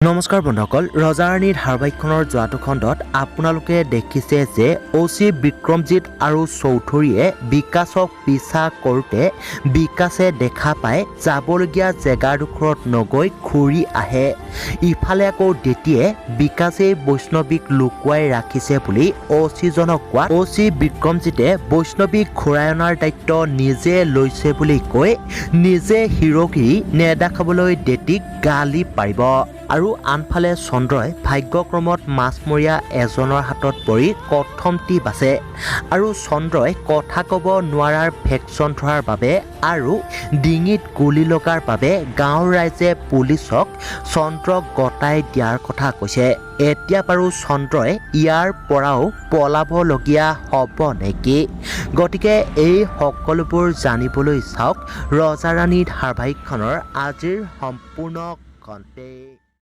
নমস্কাৰ বন্ধুসকল, ৰজা ৰাণীৰ ধাৰাবাহিকখনৰ যোৱাটো খণ্ডত আপোনালোকে দেখিছে যে অচি বিক্ৰমজিৎ আৰু চৌধুৰীয়ে বিকাশক পিছা কৰোঁতে বিকাশে দেখা পায় যাবলগীয়া জেগাডোখৰত নগৈ ঘূৰি আহে। ইফালে আকৌ দ্বিতীয়ে বিকাশে বৈষ্ণৱীক লুকুৱাই ৰাখিছে বুলি অচিজনক কোৱা অচি বিক্ৰমজিতে বৈষ্ণৱীক ঘূৰাই অনাৰ দায়িত্ব নিজে লৈছে বুলি কৈ নিজে হিৰগিৰি নেদেখাবলৈ ডেটিক গালি পাৰিব। আৰু আনফালে চন্দ্ৰই ভাগ্যক্ৰমত মাছমৰীয়া এজনৰ হাতত পৰি কথমটি বাচে আৰু চন্দ্ৰই কথা ক'ব নোৱাৰাৰ ভেকচন ধৰাৰ বাবে আৰু ডিঙিত গুলি লগাৰ বাবে গাঁৱৰ ৰাইজে পুলিচক চন্দ্ৰক গতাই দিয়াৰ কথা কৈছে। এতিয়া বাৰু চন্দ্ৰই ইয়াৰ পৰাও পলাবলগীয়া হ'ব নেকি? গতিকে এই সকলোবোৰ জানিবলৈ চাওক ৰজা ৰাণী ধাৰাবাহিকখনৰ আজিৰ সম্পূৰ্ণ কণ্টেক্ট।